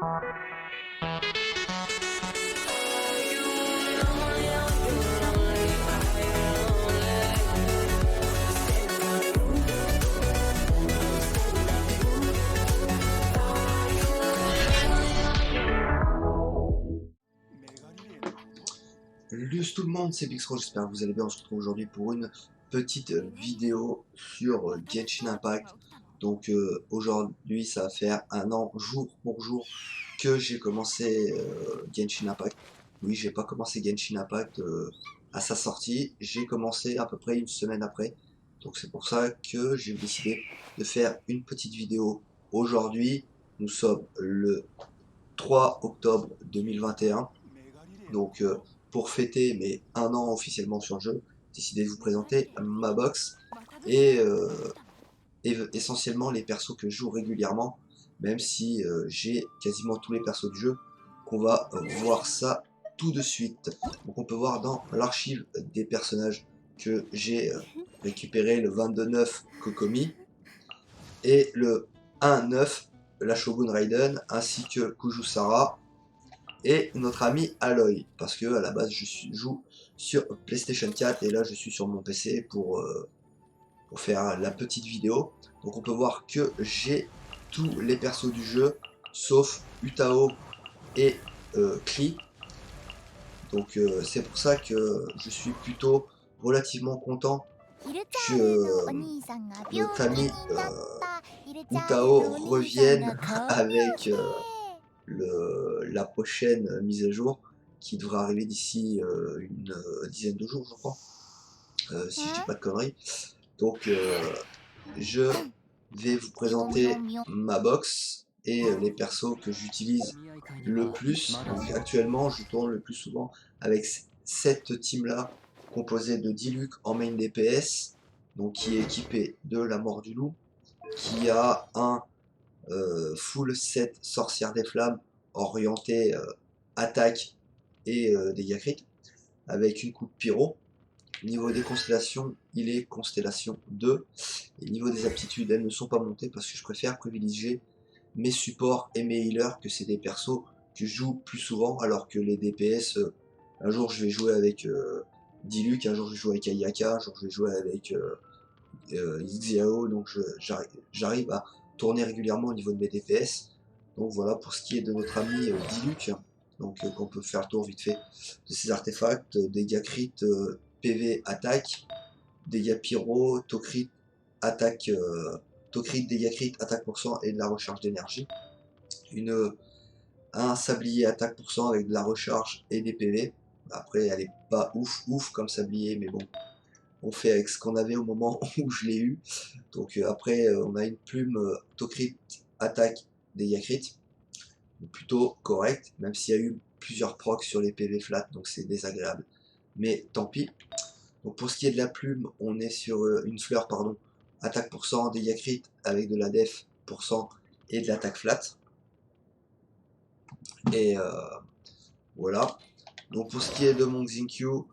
Salut tout le monde, c'est Bixro, j'espère que vous allez bien. On se retrouve aujourd'hui pour une petite vidéo sur Genshin Impact. Donc aujourd'hui ça va faire un an jour pour jour que j'ai commencé Genshin Impact. Oui, j'ai pas commencé Genshin Impact à sa sortie, j'ai commencé à peu près une semaine après. Donc c'est pour ça que j'ai décidé de faire une petite vidéo aujourd'hui. Nous sommes le 3 octobre 2021. Donc pour fêter mes un an officiellement sur le jeu, j'ai décidé de vous présenter ma box et essentiellement les persos que je joue régulièrement, même si j'ai quasiment tous les persos du jeu, qu'on va voir ça tout de suite. Donc on peut voir dans l'archive des personnages que j'ai récupéré le 22-9 Kokomi et le 1-9 la Shogun Raiden ainsi que Kujusara et notre ami Aloy, parce que à la base joue sur PlayStation 4 et là je suis sur mon PC pour faire la petite vidéo. Donc on peut voir que j'ai tous les persos du jeu sauf Utao et Klee. Donc c'est pour ça que je suis plutôt relativement content que notre ami Utao revienne avec la prochaine mise à jour qui devrait arriver d'ici une dizaine de jours, je crois, si je dis pas de conneries. Donc je vais vous présenter ma box et les persos que j'utilise le plus. Donc actuellement je tourne le plus souvent avec cette team là composée de Diluc en main DPS, donc qui est équipé de la mort du loup, qui a un full set sorcière des flammes orienté attaque et dégâts crit avec une coupe pyro. Niveau des constellations, il est constellation 2. Et niveau des aptitudes, elles ne sont pas montées parce que je préfère privilégier mes supports et mes healers, que c'est des persos que je joue plus souvent, alors que les DPS, un jour je vais jouer avec Diluc, un jour je vais jouer avec Ayaka, un jour je vais jouer avec Xiao, donc j'arrive à tourner régulièrement au niveau de mes DPS. Donc voilà pour ce qui est de notre ami Diluc, donc qu'on peut faire le tour vite fait de ses artefacts, dégâts crit, PV attaque, dégâts pyro, tocrit, attaque, tocrit, dégâts crit, attaque % et de la recharge d'énergie. Un sablier attaque % avec de la recharge et des PV. Après elle est pas ouf comme sablier, mais bon, on fait avec ce qu'on avait au moment où je l'ai eu. Donc après on a une plume Tocrit attaque dégâts crit, plutôt correct, même s'il y a eu plusieurs procs sur les PV flat, donc c'est désagréable, mais tant pis. Donc pour ce qui est de la plume, on est sur une fleur, pardon, attaque %, dégâts crit avec de la def % et de l'attaque flat. Et voilà. Donc pour ce qui est de mon Xingqiu,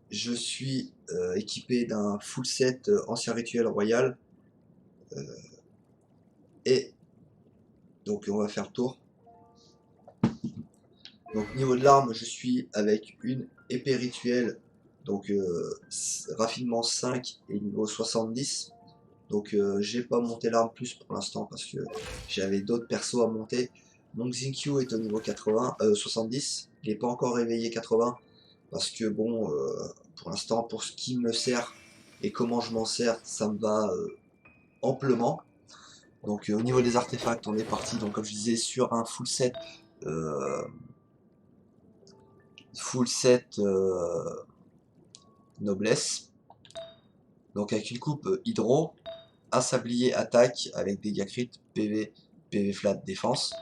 je suis équipé d'un full set ancien rituel royal. Et donc on va faire le tour. Donc niveau de l'arme, je suis avec une épée rituelle, donc raffinement 5 et niveau 70. Donc j'ai pas monté l'arme plus pour l'instant parce que j'avais d'autres persos à monter. Mon Xingqiu est au niveau 70, il n'est pas encore réveillé 80 parce que bon, pour l'instant, pour ce qui me sert et comment je m'en sers, ça me va amplement. Donc au niveau des artefacts, on est parti, donc comme je disais, sur un full set noblesse, donc avec une coupe hydro, un sablier attaque avec dégâts crit, PV, PV flat défense,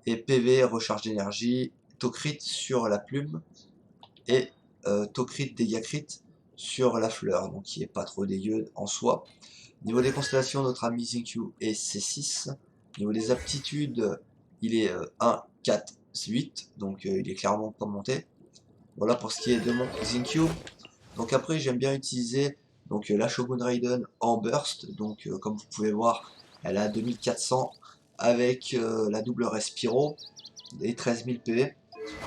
et PV recharge d'énergie, tocrit sur la plume, et tocrit dégâts crit sur la fleur, donc qui est pas trop dégueu en soi. Niveau des constellations, notre ami Xingqiu est C6. Niveau des aptitudes, il est 1, 4, 8, donc il est clairement pas monté. Voilà pour ce qui est de mon Xingqiu. Donc après j'aime bien utiliser donc la Shogun Raiden en burst, donc comme vous pouvez voir elle a 2400 avec la double respiro et 13 000 PV.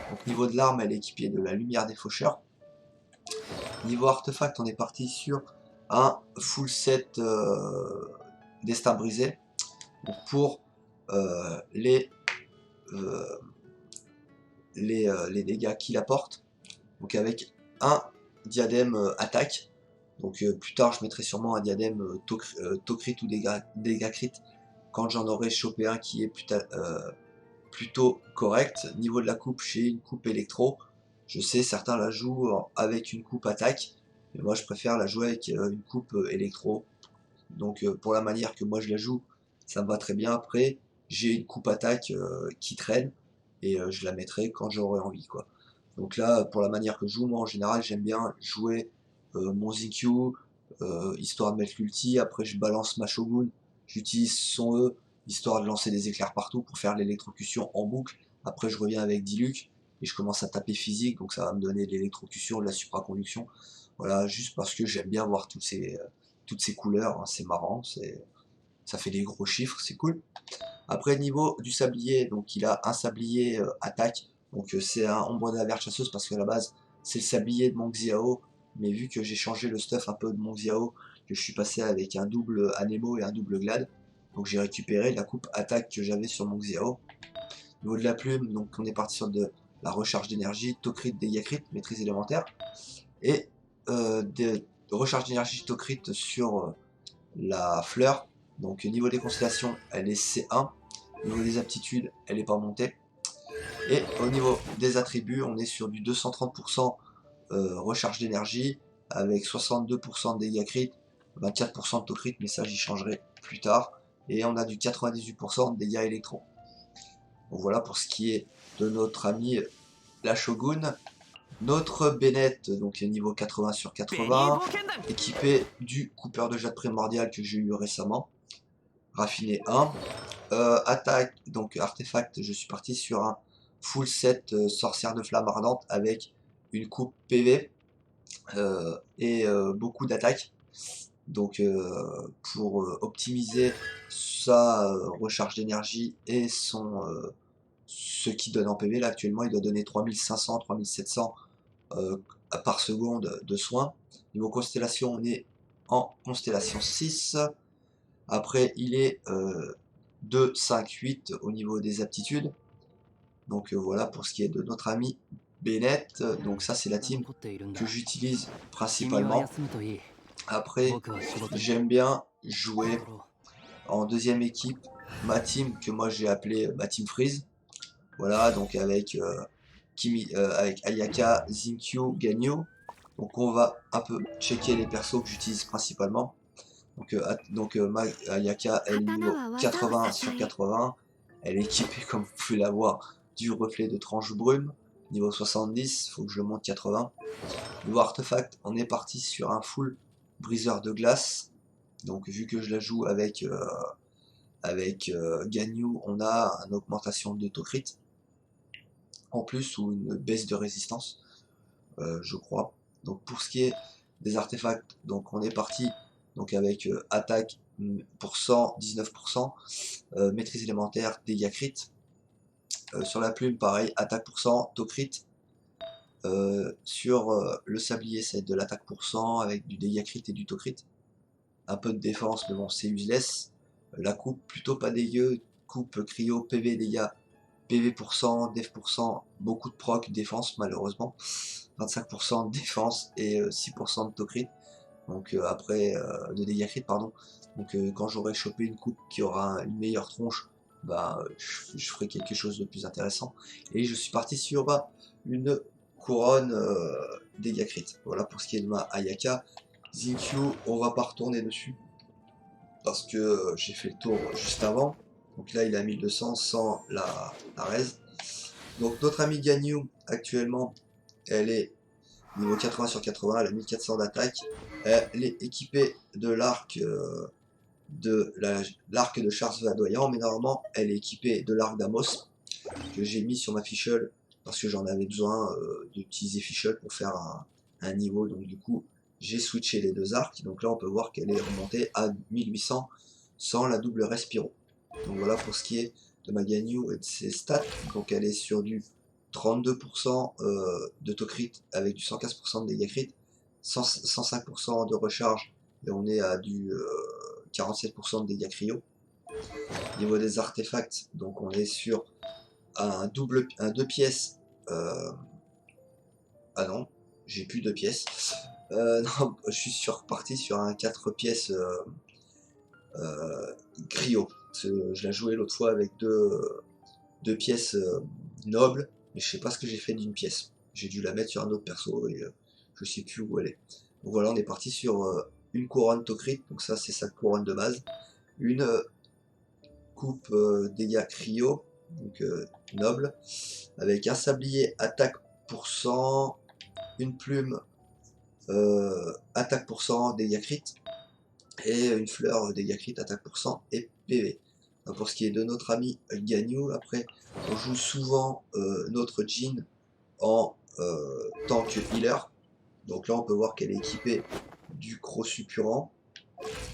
Donc niveau de l'arme, elle est équipée de la lumière des faucheurs. Niveau artefact, on est parti sur un full set destin brisé. Donc pour les dégâts qu'il apporte. Donc avec un diadème attaque. Donc plus tard je mettrai sûrement un diadème crit ou dégâts crit quand j'en aurai chopé un qui est plutôt correct. Niveau de la coupe, j'ai une coupe électro. Je sais, certains la jouent avec une coupe attaque, mais moi je préfère la jouer avec une coupe électro. Donc pour la manière que moi je la joue, ça me va très bien. Après, j'ai une coupe attaque qui traîne, et je la mettrai quand j'aurai envie, quoi. Donc là, pour la manière que je joue, moi en général, j'aime bien jouer mon ZQ, histoire de mettre l'ulti. Après, je balance ma Shogun, j'utilise son E, histoire de lancer des éclairs partout pour faire l'électrocution en boucle. Après, je reviens avec Diluc et je commence à taper physique, donc ça va me donner de l'électrocution, de la supraconduction. Voilà, juste parce que j'aime bien voir toutes ces couleurs, hein, c'est marrant, ça fait des gros chiffres, c'est cool. Après, niveau du sablier, donc il a un sablier attaque, donc c'est un ombre de la verre chasseuse parce qu'à la base c'est le sablier de mon Xiao, mais vu que j'ai changé le stuff un peu de mon Xiao, que je suis passé avec un double Anemo et un double Glad, donc j'ai récupéré la coupe attaque que j'avais sur mon Xiao. Au niveau de la plume, donc on est parti sur de la recharge d'énergie, Tocrit, dégâts crit, maîtrise élémentaire, et de recharge d'énergie Tocrit sur la fleur. Donc niveau des constellations, elle est C1. Au niveau des aptitudes, elle n'est pas montée. Et au niveau des attributs, on est sur du 230% recharge d'énergie, avec 62% de dégâts crit, 24% de taux crit, mais ça j'y changerai plus tard. Et on a du 98% de dégâts électro. Donc voilà pour ce qui est de notre ami la Shogun. Notre Bennett, donc niveau 80 sur 80, équipé du coupeur de jade primordial que j'ai eu récemment, raffiné 1. Attaque, donc artefact, je suis parti sur un full set sorcière de flamme ardente avec une coupe PV et beaucoup d'attaque. Donc pour optimiser sa recharge d'énergie et ce qui donne en PV, là actuellement il doit donner 3500-3700 par seconde de soins. Niveau constellation, on est en constellation 6. Après, il est 2, 5, 8 au niveau des aptitudes. Donc voilà pour ce qui est de notre ami Bennett. Donc ça, c'est la team que j'utilise principalement. Après, j'aime bien jouer en deuxième équipe ma team que moi j'ai appelée ma team Freeze. Voilà, donc avec avec Ayaka, Zinkyu, Ganyu. Donc on va un peu checker les persos que j'utilise principalement. Donc Ayaka, elle est niveau 80 sur 80. Elle est équipée, comme vous pouvez la voir, du reflet de tranche brume. Niveau 70, il faut que je monte 80. Niveau artefact, on est parti sur un full briseur de glace. Donc vu que je la joue avec Ganyu, on a une augmentation de taux crit en plus, ou une baisse de résistance, je crois. Donc pour ce qui est des artefacts, donc on est parti donc avec attaque pour 100, 19%, maîtrise élémentaire, dégâts crit. Sur la plume, pareil, attaque pour 100, taux crit. Sur le sablier, c'est de l'attaque pour 100 avec du dégâts crit et du taux crit. Un peu de défense, mais bon, c'est useless. La coupe, plutôt pas dégueu. Coupe cryo, PV, dégâts, PV pour 100, def pour 100, beaucoup de proc, défense malheureusement. 25% de défense et 6% de taux crit. Donc après, de dégâts crit, pardon. Donc quand j'aurai chopé une coupe qui aura une meilleure tronche, bah, je ferai quelque chose de plus intéressant. Et je suis parti sur une couronne dégâts crit. Voilà pour ce qui est de ma Ayaka. Zinkyu, on va pas retourner dessus parce que j'ai fait le tour juste avant. Donc là il a 1200 sans la raise. Donc notre ami Ganyu actuellement, elle est niveau 80 sur 80, elle a 1400 d'attaque. Elle est équipée de l'arc de Charles Vadoyant, mais normalement elle est équipée de l'arc d'Amos que j'ai mis sur ma fichole parce que j'en avais besoin d'utiliser fichole pour faire un niveau. Donc du coup j'ai switché les deux arcs. Donc là on peut voir qu'elle est remontée à 1800 sans la double respiro. Donc voilà pour ce qui est de ma Ganyu et de ses stats. Donc elle est sur du 32% de taux crit avec du 115% de dégâts crit, 105% de recharge et on est à du 47% de dégâts cryo. Niveau des artefacts, donc on est sur un 2 pièces. Ah non, j'ai plus 2 pièces. Non, je suis reparti sur un 4 pièces cryo. Je l'ai joué l'autre fois avec deux pièces nobles, mais je sais pas ce que j'ai fait d'une pièce. J'ai dû la mettre sur un autre perso et je sais plus où elle est. Donc voilà, on est parti sur une couronne Tokrit, donc ça c'est sa couronne de base. Une coupe dégâts cryo, donc noble, avec un sablier attaque pour 100, une plume attaque pour 100, dégâts crit, et une fleur dégâts crit, attaque pour 100 et PV. Donc pour ce qui est de notre ami Ganyu, après on joue souvent notre Jin en tank healer. Donc là on peut voir qu'elle est équipée du Croc Suppurant,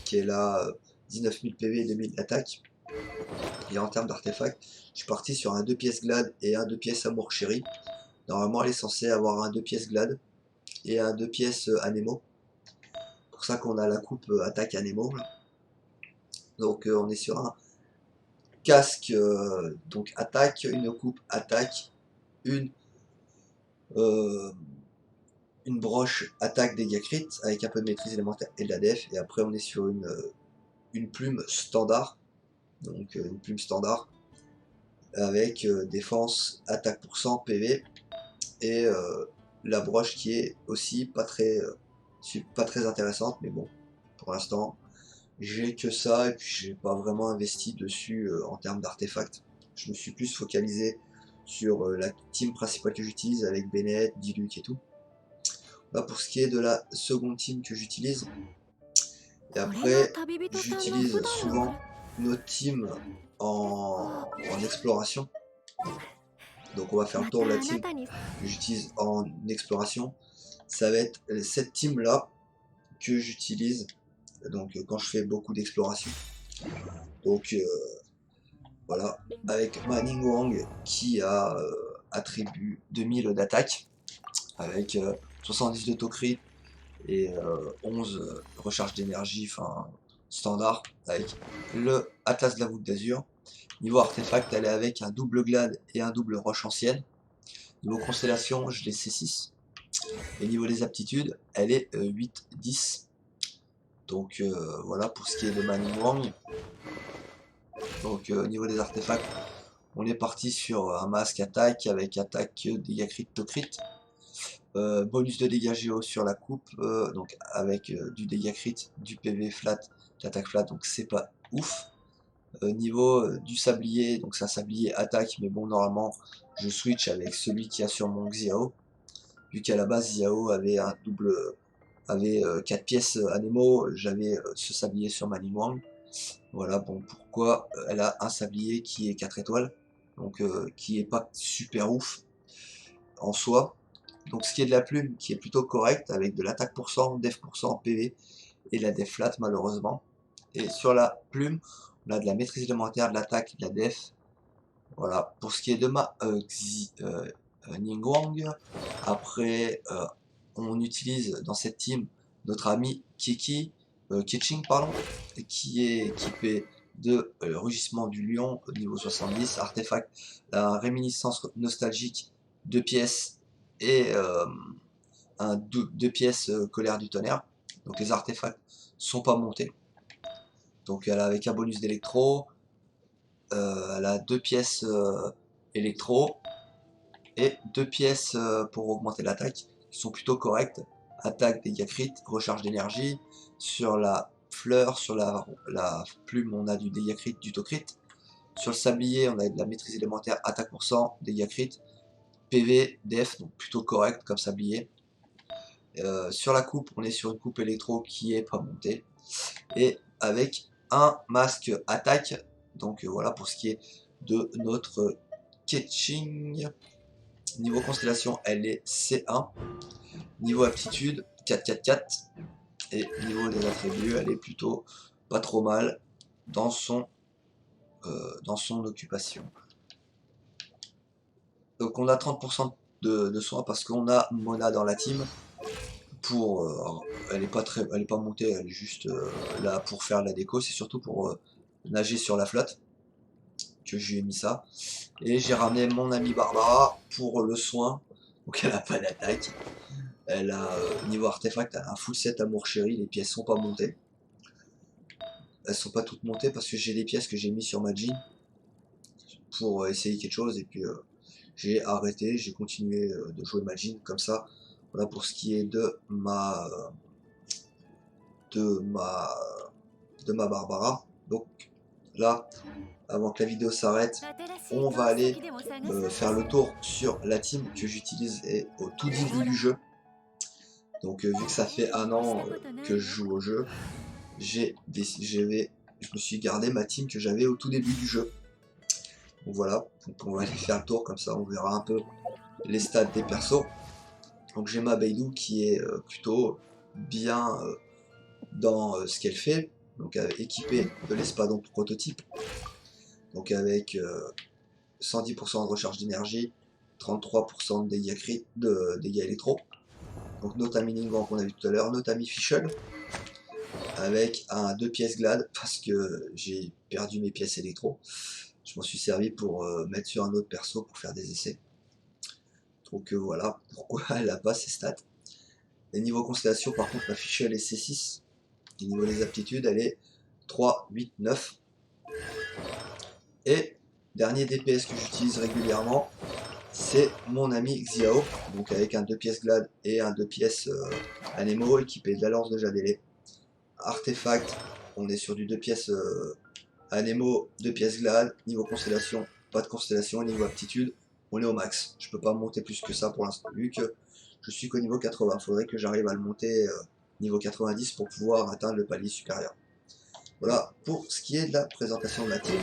qui est là 19 000 PV et 2000 d'attaque. Et en termes d'artefacts, je suis parti sur un 2 pièces Glad et un 2 pièces Amour Chéri. Normalement elle est censée avoir un 2 pièces Glad et un 2 pièces Anemo. Pour ça qu'on a la coupe attaque Anemo. Donc on est sur un casque donc attaque, une coupe attaque, une euh, une broche attaque dégâts crit avec un peu de maîtrise élémentaire et de la def, et après on est sur une plume standard, donc une plume standard avec défense attaque pour 100 PV et la broche qui est aussi pas très intéressante, mais bon pour l'instant j'ai que ça et puis j'ai pas vraiment investi dessus en termes d'artefacts. Je me suis plus focalisé sur la team principale que j'utilise avec Bennett, Diluc et tout. Là pour ce qui est de la seconde team que j'utilise, et après j'utilise souvent notre team en exploration. Donc on va faire le tour de la team que j'utilise en exploration. Ça va être cette team là que j'utilise donc quand je fais beaucoup d'exploration. Donc voilà, avec ma Ningguang qui a attribut 2000 d'attaque avec 70 de taux crit et 11 recharge d'énergie, enfin standard, avec le Atlas de la voûte d'Azur. Niveau artefact, elle est avec un double glade et un double roche ancienne. Niveau constellation, je l'ai C6. Et niveau des aptitudes, elle est 8-10. Donc voilà pour ce qui est de ma Ningguang. Donc au niveau des artefacts, on est parti sur un masque attaque avec attaque dégâts crit to crit. Bonus de dégâts géo sur la coupe, donc avec du dégâts crit, du PV flat, l'attaque flat, donc c'est pas ouf. Niveau du sablier, donc c'est un sablier attaque, mais bon normalement je switch avec celui qui a sur mon Xiao, vu qu'à la base Xiao avait un double, avait 4 pièces Anemo, j'avais ce sablier sur ma Ningguang. Voilà, bon pourquoi elle a un sablier qui est 4 étoiles, donc qui est pas super ouf en soi. Donc ce qui est de la plume qui est plutôt correct avec de l'attaque pour cent, def pour cent, PV et la def flat malheureusement. Et sur la plume, on a de la maîtrise élémentaire, de l'attaque, de la def. Voilà, pour ce qui est de ma Ningguang, après on utilise dans cette team notre ami Keqing pardon, qui est équipé de rugissement du lion au niveau 70, artefact, la réminiscence nostalgique, 2 pièces et deux pièces colère du tonnerre. Donc les artefacts sont pas montés. Donc elle a avec un bonus d'électro, elle a 2 pièces électro et 2 pièces pour augmenter l'attaque, qui sont plutôt correctes. Attaque, dégâts crit, recharge d'énergie. Sur la fleur, sur la plume, on a du dégâts crit, du taux crit. Sur le sablier, on a de la maîtrise élémentaire, attaque pour 100, dégâts crit, PV, def, donc plutôt correct comme sablier. Sur la coupe, on est sur une coupe électro qui est pas montée. Et avec un masque attaque. Donc voilà pour ce qui est de notre Keqing. Niveau constellation, elle est C1. Niveau aptitude, 4-4-4. Et niveau des attributs, elle est plutôt pas trop mal dans son dans son occupation. Donc on a 30% de soins parce qu'on a Mona dans la team. Elle est pas montée, elle est juste là pour faire la déco. C'est surtout pour nager sur la flotte que j'ai mis ça. Et j'ai ramené mon amie Barbara pour le soin. Donc elle a pas d'attaque. Elle a niveau artefact, elle a un full set amour chéri. Les pièces sont pas montées. Elles sont pas toutes montées parce que j'ai des pièces que j'ai mis sur ma jean pour essayer quelque chose et puis j'ai arrêté, j'ai continué de jouer ma jean comme ça. Voilà pour ce qui est de de ma Barbara. Donc là, avant que la vidéo s'arrête, on va aller faire le tour sur la team que j'utilise au tout début du jeu. Donc vu que ça fait 1 an que je joue au jeu, je me suis gardé ma team que j'avais au tout début du jeu. Donc voilà, donc on va aller faire le tour comme ça, on verra un peu les stats des persos. Donc j'ai ma Beidou qui est plutôt bien dans ce qu'elle fait, donc équipée de l'espadon prototype, donc avec 110% de recharge d'énergie, 33% de dégâts électro. Donc notre ami Ningguang qu'on a vu tout à l'heure, notre ami Fischl, avec un 2 pièces glad, parce que j'ai perdu mes pièces électro. Je m'en suis servi pour mettre sur un autre perso pour faire des essais. Donc voilà pourquoi elle a pas ses stats. Et niveau constellation, par contre, ma Fischl est C6. Et niveau des aptitudes, elle est 3, 8, 9. Et dernier DPS que j'utilise régulièrement, c'est mon ami Xiao, donc avec un 2 pièces glad et un 2 pièces Anemo équipé de la lance de Jadele. Artefact, on est sur du 2 pièces Anemo, 2 pièces glad. Niveau constellation, pas de constellation. Niveau aptitude, on est au max. Je peux pas monter plus que ça pour l'instant, vu que je suis qu'au niveau 80. Faudrait que j'arrive à le monter niveau 90 pour pouvoir atteindre le palier supérieur. Voilà pour ce qui est de la présentation de la team.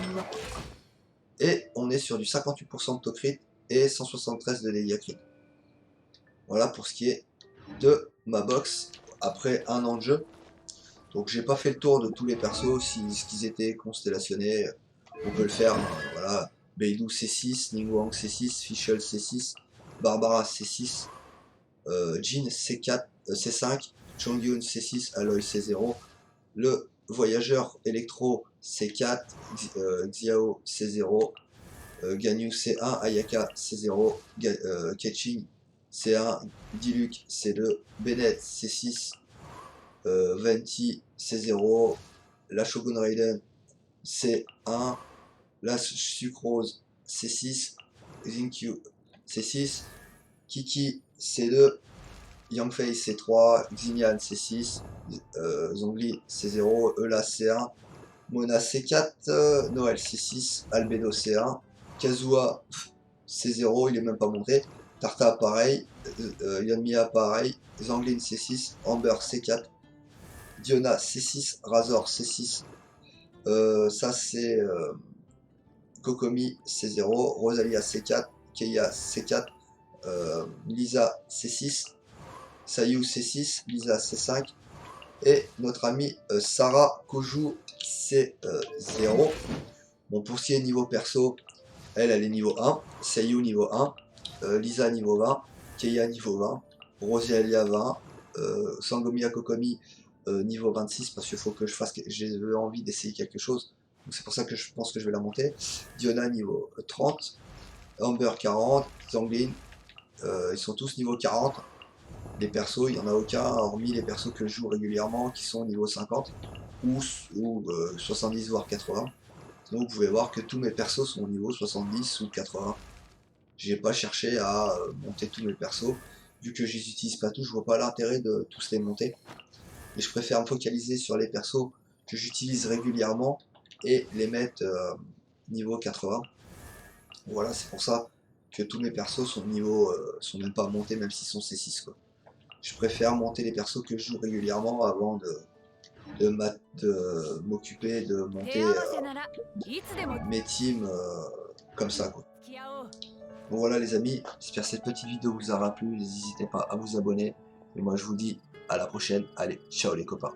Et on est sur du 58% de taux crit et 173 de dégâts crit. Voilà pour ce qui est de ma box après 1 an de jeu. Donc j'ai pas fait le tour de tous les persos, ce qu'ils étaient constellationnés, on peut le faire. Voilà, Beidou C6, Ningguang C6, Fischl C6, Barbara C6, Jin C4, C5, Chongyun C6, Aloy C0, le voyageur électro C4, Xiao C0, Ganyu C1, Ayaka C0, Ketching C1, Diluc C2, Bennett C6, Venti C0, la Shogun Raiden C1, la Sucrose C6, Xinkyu C6, Kiki C2, Yangfei C3, Xinyan C6, Zhongli C0, Eula C1, Mona C4, Noël C6, Albedo C1, Kazuha C0, il est même pas monté, Tarta pareil, Yanmia pareil, Zanglin C6, Amber C4, Diona C6, Razor C6, ça c'est Kokomi C0, Rosalia C4, Keia C4, Lisa C6, Sayu C6, Lisa C5, et notre amie Sarah Koju C0. Bon, pour ce qui est niveau perso, elle est niveau 1, Sayu niveau 1, Lisa niveau 20, Keia niveau 20, Rosalia 20, Sangomiya Kokomi niveau 26 parce qu'il faut que je fasse, j'ai envie d'essayer quelque chose, donc c'est pour ça que je pense que je vais la monter. Diona niveau 30, Amber 40, Zanglin, ils sont tous niveau 40. Les persos, il n'y en a aucun hormis les persos que je joue régulièrement qui sont niveau 50 ou 70 voire 80. Donc vous pouvez voir que tous mes persos sont au niveau 70 ou 80. J'ai pas cherché à monter tous mes persos, vu que je les utilise pas tous, je vois pas l'intérêt de tous les monter. Mais je préfère me focaliser sur les persos que j'utilise régulièrement et les mettre niveau 80. Voilà, c'est pour ça que tous mes persos sont niveau, sont même pas montés, même s'ils sont C6 quoi. Je préfère monter les persos que je joue régulièrement avant de m'occuper de monter mes teams comme ça quoi. Bon voilà les amis, j'espère que cette petite vidéo vous aura plu, n'hésitez pas à vous abonner, et moi je vous dis à la prochaine, allez, ciao les copains.